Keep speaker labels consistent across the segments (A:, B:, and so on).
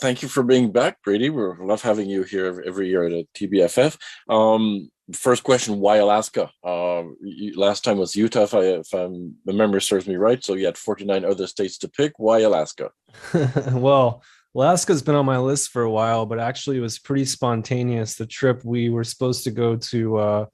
A: Thank you for being back, Brady. We love having you here every year at a TBFF. First question: why Alaska? Last time was Utah, if my memory serves me right. So you had 49 other states to pick. Why Alaska?
B: Well, Alaska's been on my list for a while, but actually it was pretty spontaneous. The trip we were supposed to go to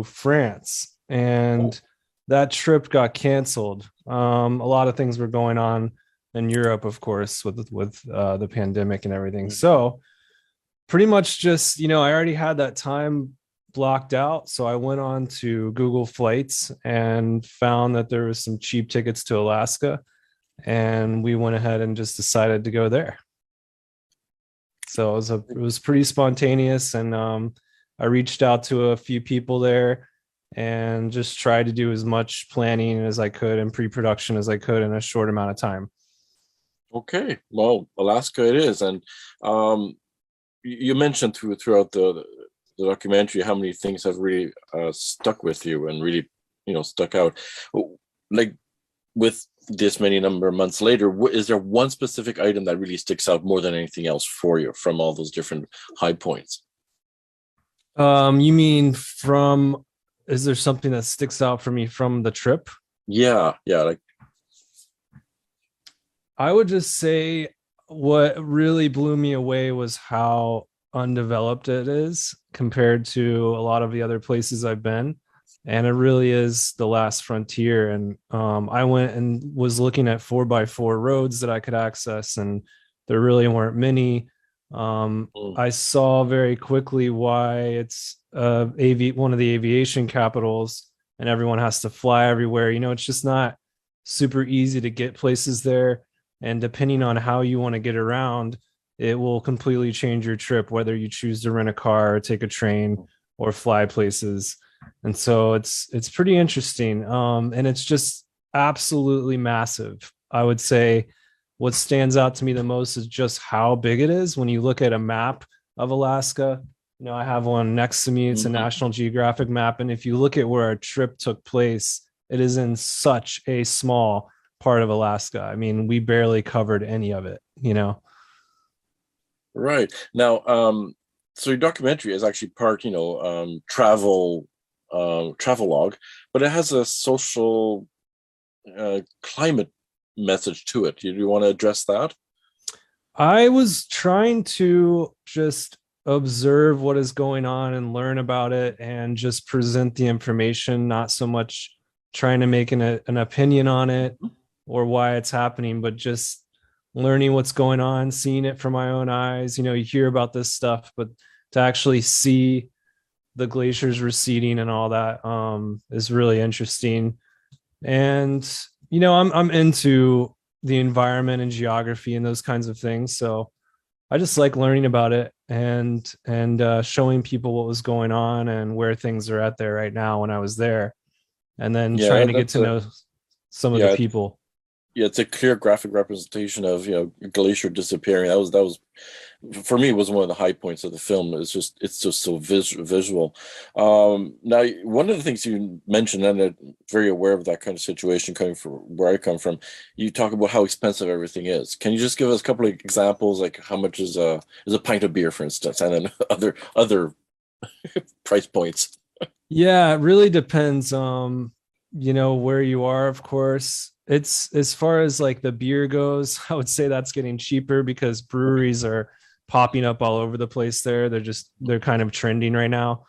B: France, and
A: Oh,
B: that trip got canceled. A lot of things were going on in Europe, of course, with the pandemic and everything.
A: mhm.
B: So pretty much just I already had that time blocked out, so I went on to Google Flights and found that there was some cheap tickets to Alaska, and we went ahead and just decided to go there. So it was pretty spontaneous, and I reached out to a few people there and just tried to do as much planning as I could and pre-production as I could in a short amount of time.
A: Okay, well, Alaska it is, and um, you mentioned throughout the documentary how many things have really stuck with you and really stuck out. Like with this many number of months later, is there one specific item that really sticks out more than anything else for you from all those different high points?
B: You mean from is there something that sticks out for me from the trip?
A: Yeah, yeah, like
B: I would just say what really blew me away was how undeveloped it is compared to a lot of the other places I've been. And it really is the last frontier. And I went and was looking at 4x4 roads that I could access, and there really weren't many.
A: mm,
B: I saw very quickly why it's one of the aviation capitals, and everyone has to fly everywhere. It's just not super easy to get places there, and depending on how you want to get around, it will completely change your trip, whether you choose to rent a car or take a train or fly places. And so it's pretty interesting, and it's just absolutely massive. I would say what stands out to me the most is just how big it is. When you look at a map of Alaska, I have one next to me. It's a
A: mhm.
B: National Geographic map, and if you look at where our trip took place, it is in such a small part of Alaska. I mean, we barely covered any of it.
A: Right. Now, so your documentary is actually part, travel log, but it has a social climate message to it. Do you want to address that?
B: I was trying to just observe what is going on and learn about it and just present the information, not so much trying to make an opinion on it or why it's happening, but just learning what's going on, seeing it from my own eyes. You hear about this stuff, but to actually see the glaciers receding and all that is really interesting. And I'm into the environment and geography and those kinds of things, so I just like learning about it and showing people what was going on and where things are at there right now when I was there, and then
A: Yeah,
B: trying to get
A: that's
B: to
A: a
B: know some of the
A: yeah,
B: people.
A: yeah. It's a clear graphic representation of glacier disappearing. That was for me was one of the high points of the film. It's just so visual. Now, one of the things you mentioned, and I'm very aware of that kind of situation coming from where I come from. You talk about how expensive everything is. Can you just give us a couple of examples, like how much is a pint of beer, for instance, and then other price points?
B: Yeah, it really depends where you are, of course. It's as far as like the beer goes, I would say that's getting cheaper because
A: Okay,
B: breweries are popping up all over the place there. They're kind of trending right now,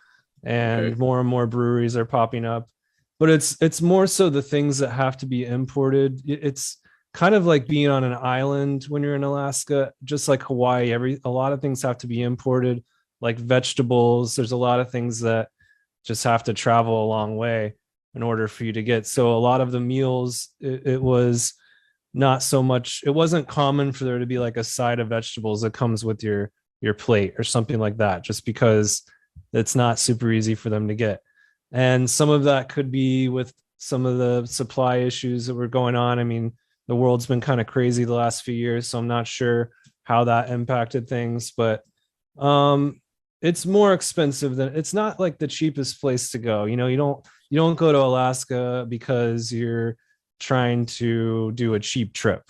A: okay,
B: and more breweries are popping up. But it's more so the things that have to be imported. It's kind of like being on an island when you're in Alaska, just like Hawaii. A lot of things have to be imported, like vegetables. There's a lot of things that just have to travel a long way in order for you to get. So a lot of the meals, it was not so much. It wasn't common for there to be like a side of vegetables that comes with your plate or something like that, just because it's not super easy for them to get. And some of that could be with some of the supply issues that were going on. I mean, the world's been kind of crazy the last few years, so I'm not sure how that impacted things, but um it's more expensive than it's not like the cheapest place to go. You don't go to Alaska because you're trying to do a cheap trip.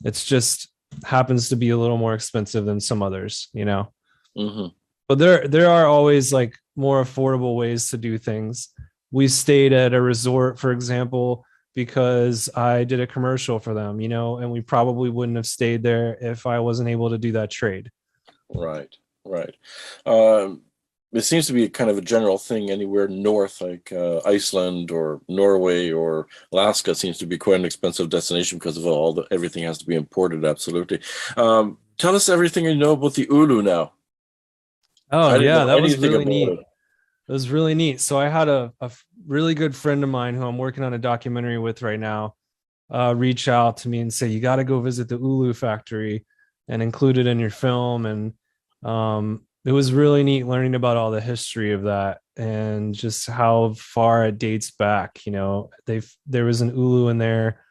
B: It's just happens to be a little more expensive than some others, you know.
A: Hmm.
B: But there are always like more affordable ways to do things. We stayed at a resort, for example, because I did a commercial for them, you know, and we probably wouldn't have stayed there if I wasn't able to do that trade.
A: Right, right. Um, it seems to be kind of a general thing anywhere north, like Iceland or Norway or Alaska, seems to be quite an expensive destination because of all the everything has to be imported. Absolutely. Tell us everything you know about the Ulu now.
B: Oh
A: I didn't
B: yeah,
A: know
B: that was
A: anything
B: really
A: about
B: neat.
A: it.
B: It was really neat. So I had really good friend of mine who I'm working on a documentary with right now reach out to me and say, you got to go visit the Ulu factory and include it in your film. And it was really neat learning about all the history of that and just how far it dates back. You know, there was an Ulu in there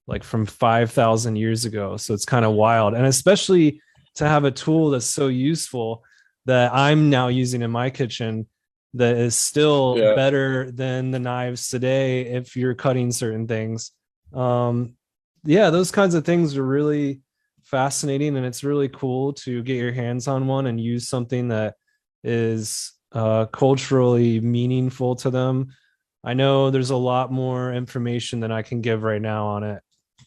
B: like from 5,000 years ago. So it's kind of wild. And especially to have a tool that's so useful that I'm now using in my kitchen that is still
A: Yeah.
B: better than the knives today if you're cutting certain things. um yeah, those kinds of things are really fascinating, and it's really cool to get your hands on one and use something that is culturally meaningful to them. I know there's a lot more information than I can give right now on it,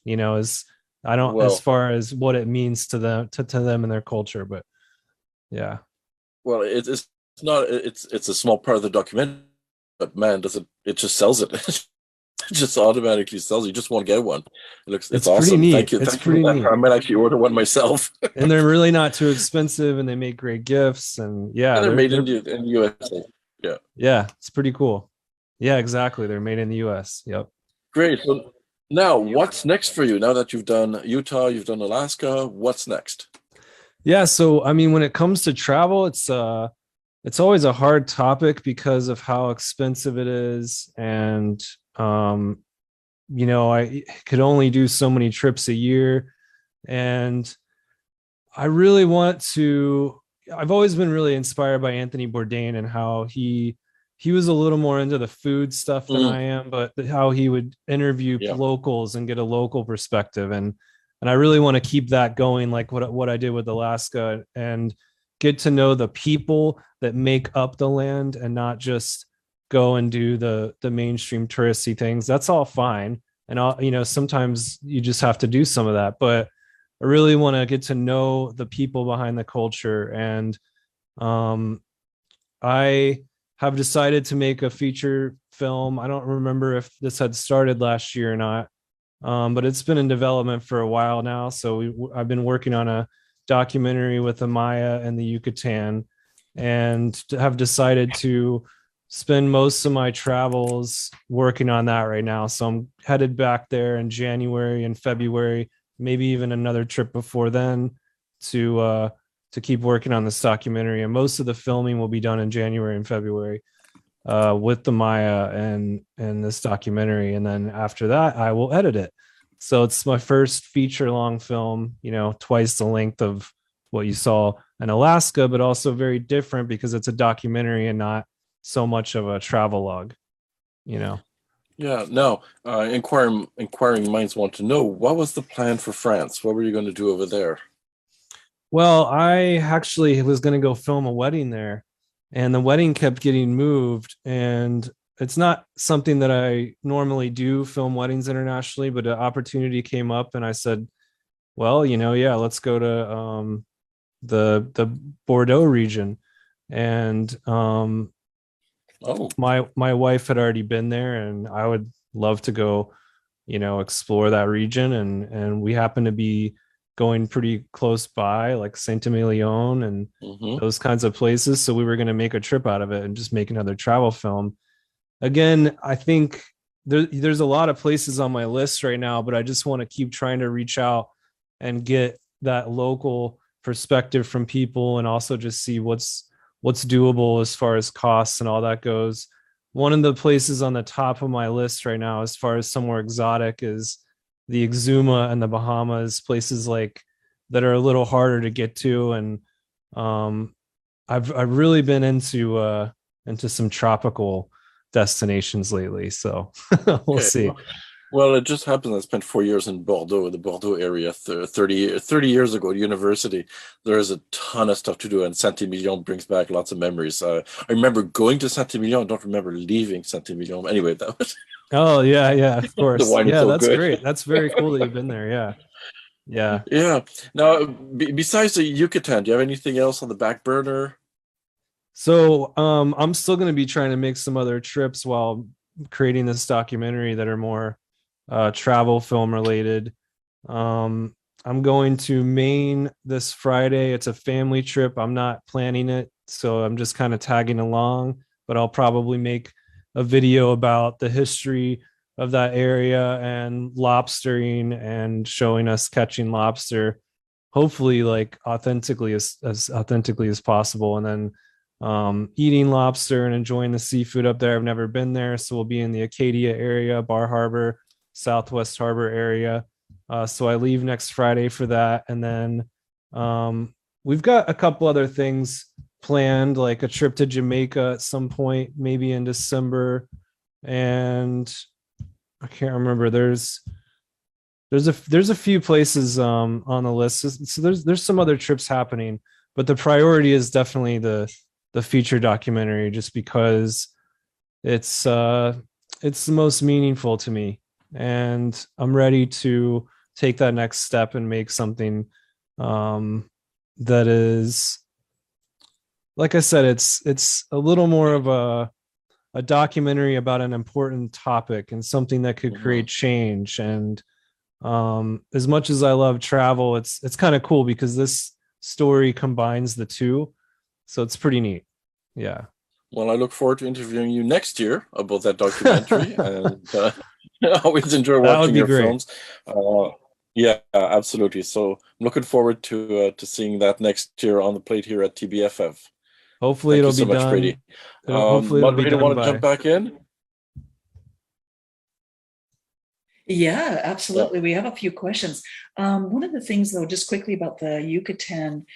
B: you know, as I don't, as
A: Well,
B: far as what it means to them, to them and their culture. But yeah.
A: well, it's not. It's a small part of the documentary, but man, does it? It just sells it. It just automatically sells. You just want to get one. It's
B: It's pretty
A: awesome.
B: neat.
A: Thank
B: It's
A: you for
B: pretty
A: that.
B: neat.
A: I might actually order one myself.
B: And they're really not too expensive, and they make great gifts, and yeah,
A: And they're made
B: they're
A: in the USA. Yeah.
B: yeah, it's pretty cool. Yeah, exactly. They're made in the US. Yep.
A: Great. So now, what's next for you? Now that you've done Utah, you've done Alaska, what's next?
B: Yeah, so I mean, when it comes to travel, it's always a hard topic because of how expensive it is, and um you know, I could only do so many trips a year, and I really want to. I've always been really inspired by Anthony Bourdain and how he was a little more into the food stuff than
A: Mm,
B: I am, but how he would interview
A: yeah.
B: locals and get a local perspective, and I really want to keep that going, like what I did with Alaska, and get to know the people that make up the land and not just go and do the mainstream touristy things. That's all fine, and I'll, you know, sometimes you just have to do some of that, but I really want to get to know the people behind the culture. And um, I have decided to make a feature film. I don't remember if this had started last year or not, but it's been in development for a while now. So I've been working on a documentary with the Maya and the Yucatan, and have decided to spend most of my travels working on that right now. So I'm headed back there in January and February, maybe even another trip before then, to keep working on this documentary. And most of the filming will be done in January and February with the Maya and this documentary, and then after that, I will edit it. So it's my first feature long film, you know, twice the length of what you saw in Alaska, but also very different because it's a documentary and not so much of a travel log, you know.
A: Yeah. Now, inquiring minds want to know what was the plan for France? What were you going to do over there?
B: Well, I actually was going to go film a wedding there, and the wedding kept getting moved. And it's not something that I normally do, film weddings internationally, but an opportunity came up, and I said, well, you know, yeah, let's go to the Bordeaux region. And
A: Oh,
B: my wife had already been there, and I would love to go, you know, explore that region. And we happen to be going pretty close by, like Saint Emilion and
A: hmm,
B: those kinds of places. So we were going to make a trip out of it and just make another travel film. Again, I think there's a lot of places on my list right now, but I just want to keep trying to reach out and get that local perspective from people, and also just see what's doable as far as costs and all that goes. One of the places on the top of my list right now, as far as somewhere exotic, is the Exuma and the Bahamas, places like that are a little harder to get to. And um, I've really been into some tropical destinations lately. So we'll
A: okay.
B: see.
A: Well, it just happened. I spent 4 years in Bordeaux, the Bordeaux area, 30 years ago at university. There is a ton of stuff to do, and Saint-Emilion brings back lots of memories. I remember going to Saint-Emilion. I don't remember leaving Saint-Emilion. Anyway, that was
B: Oh yeah, yeah, of
A: the
B: course.
A: wine is
B: Yeah,
A: so
B: that's
A: good.
B: great. That's very cool that you've been there. Yeah. Yeah.
A: Yeah. Now, besides the Yucatan, do you have anything else on the back burner?
B: So I'm still going to be trying to make some other trips while creating this documentary that are more travel film related. Um, I'm going to Maine this Friday. It's a family trip. I'm not planning it, so I'm just kind of tagging along, but I'll probably make a video about the history of that area and lobstering and showing us catching lobster, hopefully like as authentically as possible. And then eating lobster and enjoying the seafood up there. I've never been there, so we'll be in the Acadia area, Bar Harbor, Southwest Harbor area. So I leave next Friday for that, and then we've got a couple other things planned, like a trip to Jamaica at some point, maybe in December, and I can't remember. There's a few places on the list. So there's some other trips happening, but the priority is definitely the feature documentary, just because it's the most meaningful to me, and I'm ready to take that next step and make something that is, like I said, it's a little more of a documentary about an important topic and something that could create
A: Mhm.
B: change. And as much as I love travel, it's kind of cool because this story combines the two, so it's pretty neat. Yeah.
A: Well, I look forward to interviewing you next year about that documentary, and I always enjoy
B: That would
A: watching
B: be
A: your
B: great.
A: films. Yeah, absolutely. So I'm looking forward to seeing that next year on the plate here at TBFF.
B: Hopefully
A: Thank you
B: it'll
A: so
B: be
A: much,
B: done.
A: Brady.
B: Hopefully it'll be
A: Moderator,
B: done
A: want to jump
B: by.
A: back in?
C: Yeah,
A: Yeah.
C: absolutely. We have a few questions. One of the things, though, just quickly about the Yucatan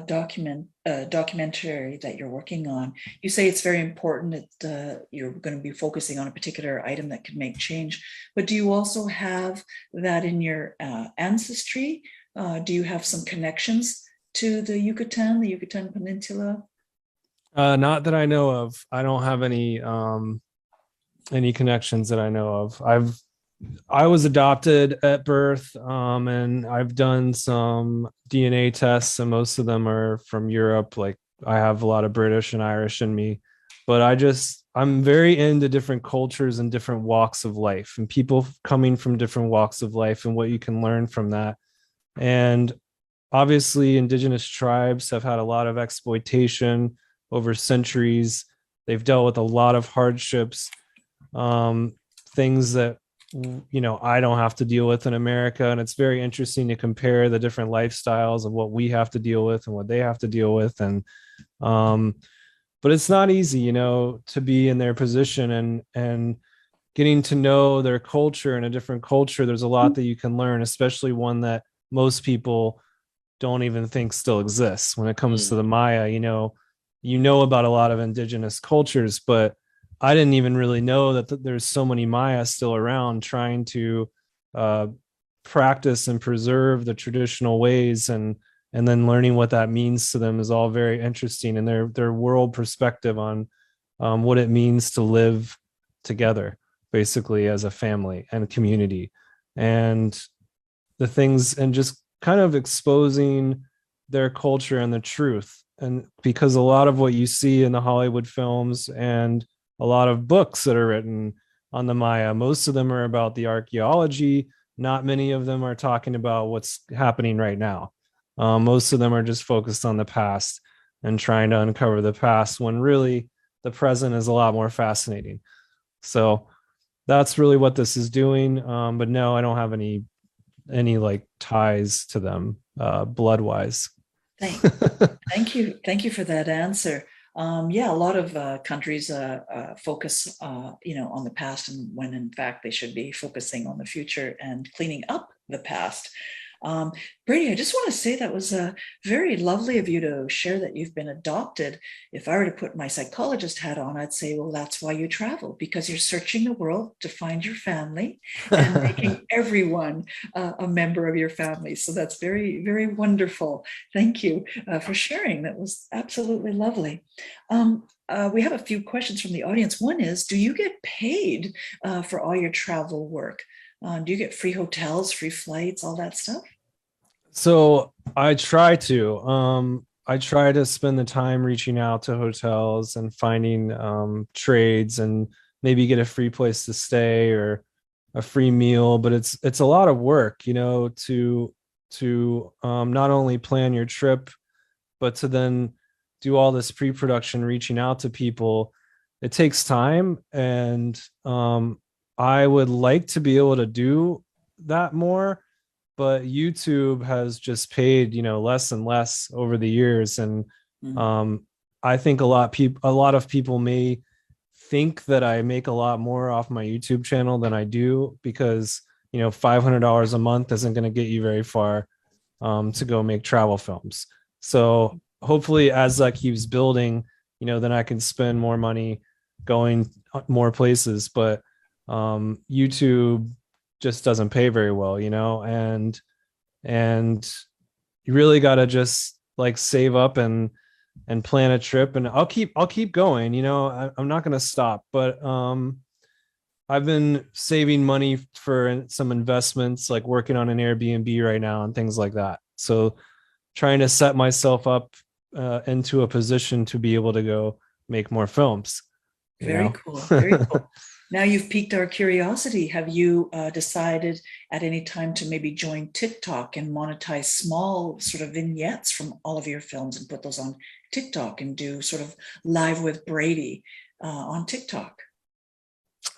C: documentary that you're working on, you say it's very important that you're going to be focusing on a particular item that could make change. But do you also have that in your ancestry? Do you have some connections to the Yucatan Peninsula?
B: Not that I know of. I don't have any connections that I know of. I was adopted at birth, and I've done some DNA tests, and most of them are from Europe. Like I have a lot of British and Irish in me, but I'm very into different cultures and different walks of life, and people coming from different walks of life, and what you can learn from that. And obviously, indigenous tribes have had a lot of exploitation over centuries. They've dealt with a lot of hardships, things that I don't have to deal with in America. And it's very interesting to compare the different lifestyles of what we have to deal with and what they have to deal with. And um, but it's not easy, to be in their position and getting to know their culture. In a different culture, there's a lot that you can learn, especially one that most people don't even think still exists. When it comes to
A: Mm.
B: the Maya, you know about a lot of indigenous cultures, but I didn't even really know that there's so many Maya still around trying to uh, practice and preserve the traditional ways, and then learning what that means to them is all very interesting, and their world perspective on what it means to live together, basically as a family and a community, and the things, and just kind of exposing their culture and the truth. And because a lot of what you see in the Hollywood films and a lot of books that are written on the Maya, most of them are about the archaeology. Not many of them are talking about what's happening right now. Most of them are just focused on the past and trying to uncover the past, when really the present is a lot more fascinating. So that's really what this is doing. But no, I don't have any like ties to them blood wise.
C: Thank, thank you for that answer. Yeah, a lot of countries focus, on the past, and when in fact they should be focusing on the future and cleaning up the past. Brady, I just want to say that was very lovely of you to share that you've been adopted. If I were to put my psychologist hat on, I'd say, well, that's why you travel, because you're searching the world to find your family and making everyone a member of your family. So that's very, very wonderful. Thank you for sharing. That was absolutely lovely. We have a few questions from the audience. One is, do you get paid for all your travel work? Do you get free hotels, free flights, all that stuff?
B: So I try to. I try to spend the time reaching out to hotels and finding trades and maybe get a free place to stay or a free meal. But it's a lot of work, you know, to not only plan your trip, but to then do all this pre-production, reaching out to people. It takes time, and I would like to be able to do that more, but YouTube has just paid, you know, less and less over the years. And I think a lot of people may think that I make a lot more off my YouTube channel than I do, because, you know, $500 a month isn't going to get you very far to go make travel films. So hopefully as that keeps building, you know, then I can spend more money going more places. But YouTube just doesn't pay very well, you know, and you really got to just like save up and plan a trip. And I'll keep going, you know, I'm not going to stop. But I've been saving money for some investments, like working on an Airbnb right now and things like that. So trying to set myself up into a position to be able to go make more films.
C: Very cool. Very cool. Now you've piqued our curiosity. Have you decided at any time to maybe join TikTok and monetize small sort of vignettes from all of your films and put those on TikTok and do sort of live with Brady on TikTok?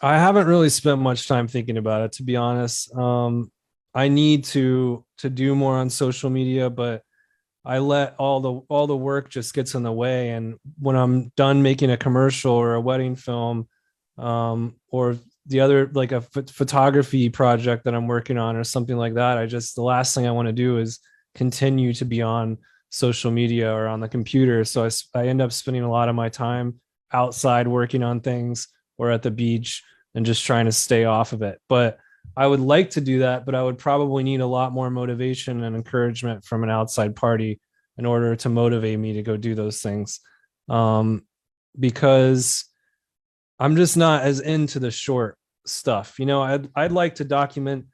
B: I haven't really spent much time thinking about it, to be honest. I need to do more on social media, but I let all the work just gets in the way. And when I'm done making a commercial or a wedding film, or the other, like a photography project that I'm working on or something like that, the last thing I want to do is continue to be on social media or on the computer. So I end up spending a lot of my time outside working on things or at the beach and just trying to stay off of it. But I would like to do that, but I would probably need a lot more motivation and encouragement from an outside party in order to motivate me to go do those things. Because I'm just not as into the short stuff. You know, I'd like to document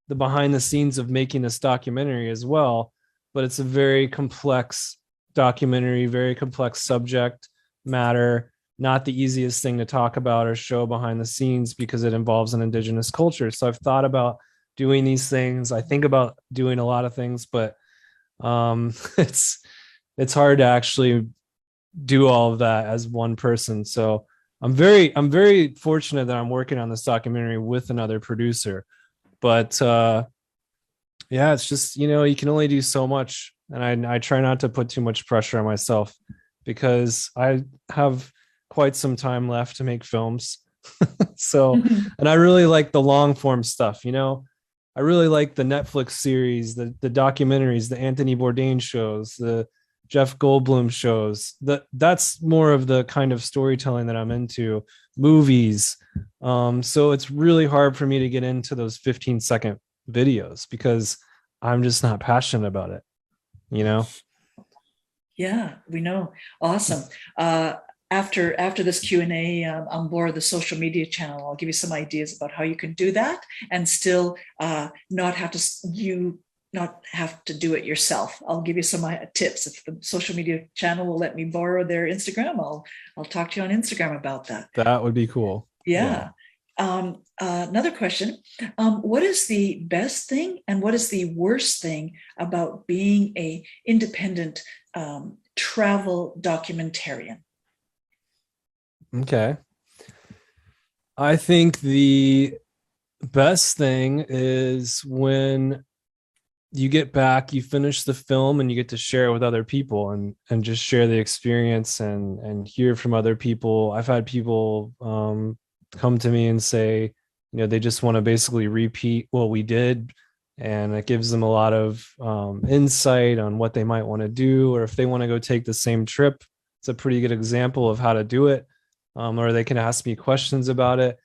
B: the behind the scenes of making this documentary as well, but it's a very complex documentary, very complex subject matter, not the easiest thing to talk about or show behind the scenes because it involves an indigenous culture. So I've thought about doing these things. I think about doing a lot of things, but it's hard to actually do all of that as one person. So I'm very fortunate that I'm working on this documentary with another producer. But yeah, it's just, you know, you can only do so much. And I try not to put too much pressure on myself because I have quite some time left to make films. So, and I really like the long form stuff, you know. I really like the Netflix series, the documentaries, the Anthony Bourdain shows, the Jeff Goldblum shows. That's more of the kind of storytelling that I'm into. Movies. So it's really hard for me to get into those 15-second videos because I'm just not passionate about it, you know?
C: Yeah, we know. Awesome. After this Q&A on board the social media channel, I'll give you some ideas about how you can do that and still not have to do it yourself. I'll give you some tips. If the social media channel will let me borrow their Instagram, I'll talk to you on Instagram about that.
B: That would be cool.
C: Yeah. Another question. What is the best thing and what is the worst thing about being a independent travel documentarian?
B: Okay. I think the best thing is when you get back, you finish the film and you get to share it with other people and just share the experience and hear from other people. I've had people come to me and say, you know, they just want to basically repeat what we did and it gives them a lot of insight on what they might want to do, or if they want to go take the same trip. It's a pretty good example of how to do it, or they can ask me questions about it,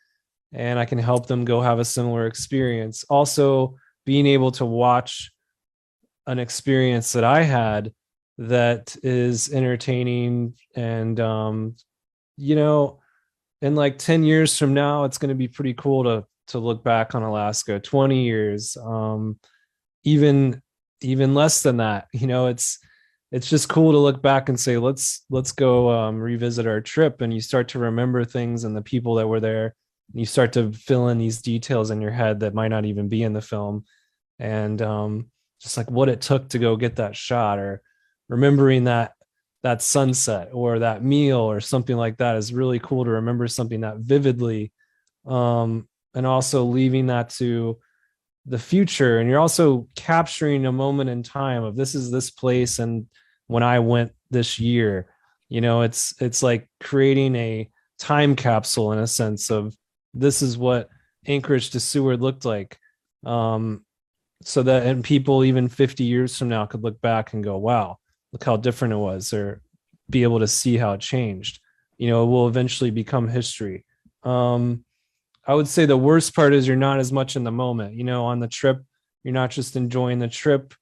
B: and I can help them go have a similar experience. Also, being able to watch an experience that I had that is entertaining, and in like 10 years from now, it's going to be pretty cool to look back on Alaska. 20 years, even less than that. It's just cool to look back and say, let's go revisit our trip, and you start to remember things and the people that were there, and you start to fill in these details in your head that might not even be in the film, and just like what it took to go get that shot, or remembering that sunset or that meal or something like that is really cool to remember something that vividly, and also leaving that to the future. And you're also capturing a moment in time of this is this place, and when I went this year, it's like creating a time capsule in a sense of this is what Anchorage to Seward looked like, so that and people even 50 years from now could look back and go, wow, look how different it was, or be able to see how it changed. It will eventually become history. I would say the worst part is you're not as much in the moment. On the trip, you're not just enjoying the trip.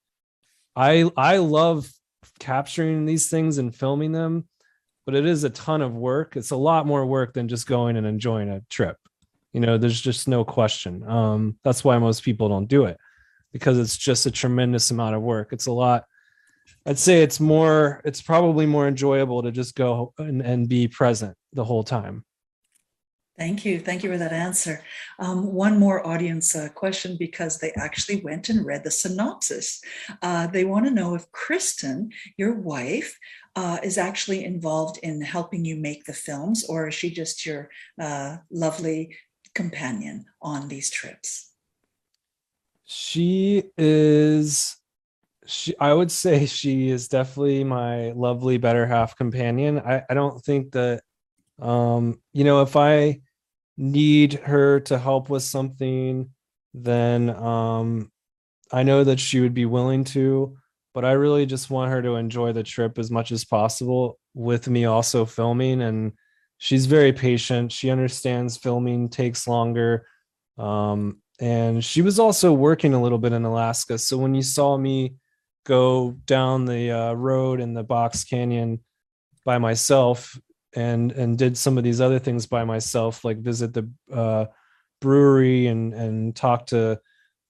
B: I love capturing these things and filming them, but it is a ton of work. It's a lot more work than just going and enjoying a trip. There's just no question. That's why most people don't do it, because it's just a tremendous amount of work. It's a lot. I'd say it's probably more enjoyable to just go and be present the whole time.
C: Thank you. Thank you for that answer. One more audience question, because they actually went and read the synopsis. They want to know if Kristen, your wife, is actually involved in helping you make the films, or is she just your lovely companion on these trips?
B: I would say she is definitely my lovely better half companion. I don't think that, if I need her to help with something, then I know that she would be willing to, but I really just want her to enjoy the trip as much as possible with me also filming. And she's very patient. She understands filming takes longer. And she was also working a little bit in Alaska. So when you saw me go down the road in the Box Canyon by myself, and did some of these other things by myself, like visit the brewery and talk to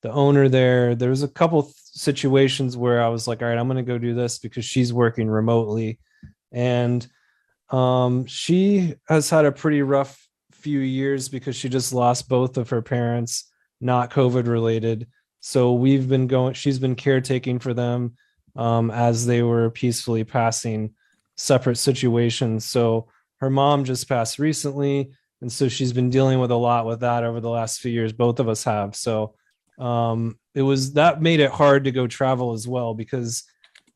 B: the owner there. There was a couple situations where I was like, all right, I'm going to go do this because she's working remotely. And she has had a pretty rough few years because she just lost both of her parents, not COVID related. So she's been caretaking for them as they were peacefully passing separate situations. So her mom just passed recently, and so she's been dealing with a lot with that over the last few years. Both of us have. So that made it hard to go travel as well, because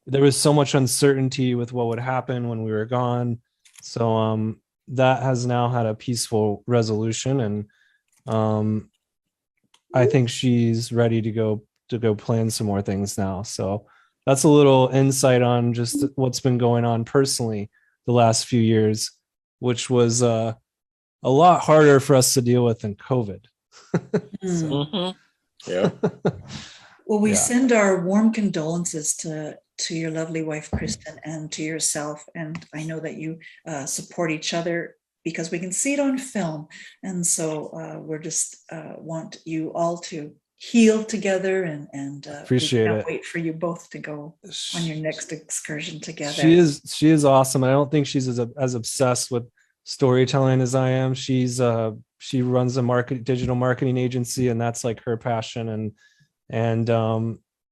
B: there was so much uncertainty with what would happen when we were gone. So that has now had a peaceful resolution, and I think she's ready to go plan some more things now. So that's a little insight on just what's been going on personally the last few years, which was a lot harder for us to deal with than COVID.
A: Yeah.
C: Well, we send our warm condolences to your lovely wife, Kristen, and to yourself. And I know that you support each other because we can see it on film. And so we're just want you all to heal together, and
B: appreciate
C: we can't
B: it.
C: wait for you both to go on your next excursion together.
B: She is awesome. I don't think she's as obsessed with storytelling as I am. She runs a digital marketing agency, and that's like her passion. And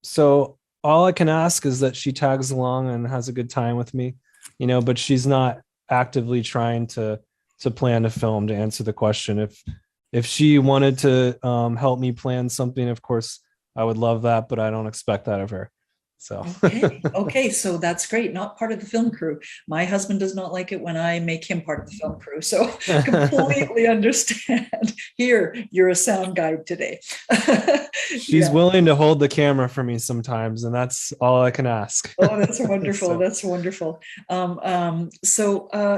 B: so all I can ask is that she tags along and has a good time with me, but she's not actively trying to plan a film, to answer the question. If she wanted to help me plan something, of course I would love that, but I don't expect that of her. So
C: Okay, so that's great. Not part of the film crew. My husband does not like it when I make him part of the film crew. So completely understand. Here, you're a sound guide today.
B: she's willing to hold the camera for me sometimes, and that's all I can ask.
C: Oh, that's wonderful.
B: So.
C: That's wonderful.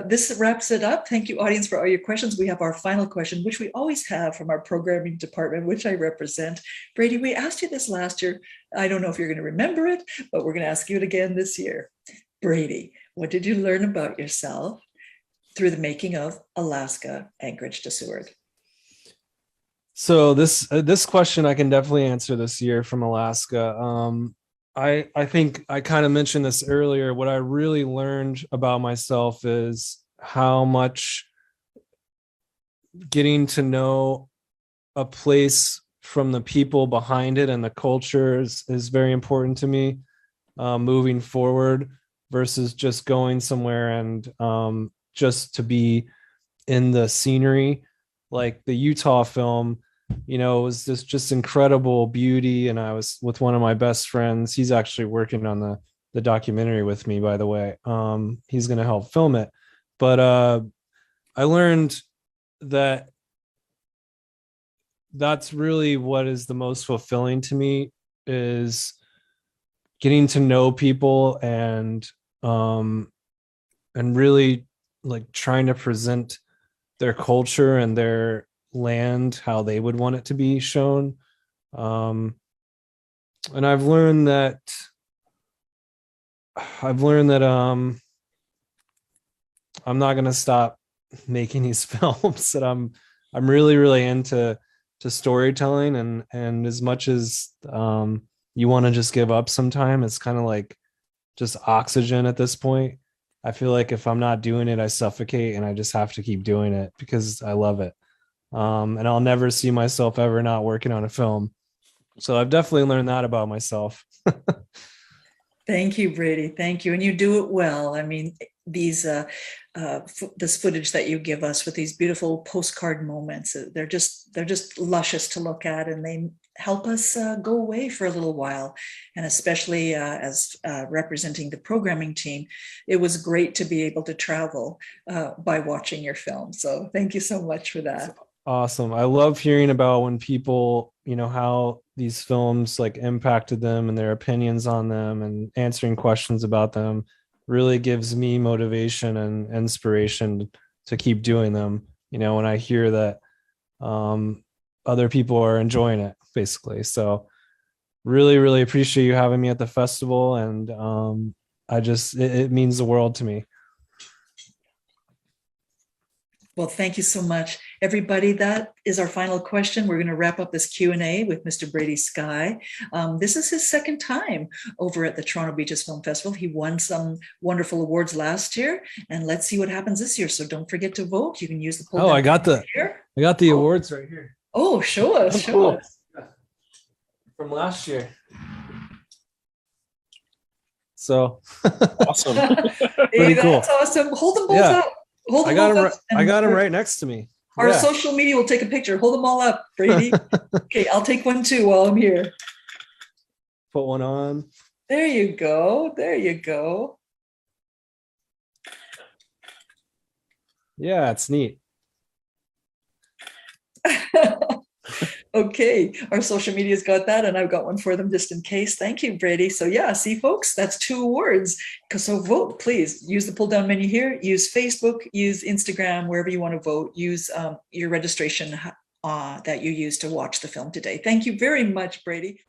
C: This wraps it up. Thank you, audience, for all your questions. We have our final question, which we always have from our programming department, which I represent. Brady, we asked you this last year. I don't know if you're going to remember it, but we're going to ask you it again this year. Brady, what did you learn about yourself through the making of Alaska, Anchorage to Seward?
B: So this question I can definitely answer this year from Alaska. I think I kind of mentioned this earlier. What I really learned about myself is how much getting to know a place from the people behind it and the culture is very important to me moving forward, versus just going somewhere and just to be in the scenery. Like the Utah film, it was just incredible beauty. And I was with one of my best friends. He's actually working on the documentary with me, by the way. He's going to help film it. But I learned that that's really what is the most fulfilling to me, is getting to know people and really like trying to present their culture and their land how they would want it to be shown. And I've learned that I'm not going to stop making these films, that I'm really into storytelling, and as much as you want to just give up sometime, it's kind of like just oxygen at this point. I feel like if I'm not doing it, I suffocate, and I just have to keep doing it because I love it. And I'll never see myself ever not working on a film. So I've definitely learned that about myself.
C: Thank you, Brady. Thank you. And you do it well. I mean, this footage that you give us with these beautiful postcard moments, they're just luscious to look at, and they help us go away for a little while. And especially as representing the programming team, it was great to be able to travel by watching your film. So thank you so much for that.
B: Awesome. I love hearing about when people, how these films like impacted them and their opinions on them, and answering questions about them really gives me motivation and inspiration to keep doing them. When I hear that other people are enjoying it, basically. So really, really appreciate you having me at the festival. And it means the world to me.
C: Well, thank you so much, everybody. That is our final question. We're going to wrap up this Q&A with Mr. Brady Skye. This is his second time over at the Toronto Beaches Film Festival. He won some wonderful awards last year, and let's see what happens this year. So don't forget to vote. You can use the poll.
B: Oh, I got the awards right here.
C: Oh, show us. Show us.
B: From last year. So
A: awesome.
B: Pretty cool.
C: That's awesome. Hold them both up.
B: I got him right next to me.
C: Our social media will take a picture. Hold them all up, Brady. Okay, I'll take one too while I'm here.
B: Put one on.
C: There you go. There you go.
B: Yeah, it's neat.
C: Okay, our social media's got that, and I've got one for them just in case. Thank you, Brady. So yeah, see, folks, that's 2 awards. So vote, please. Use the pull down menu here. Use Facebook, use Instagram, wherever you want to vote. Use your registration that you used to watch the film today. Thank you very much, Brady.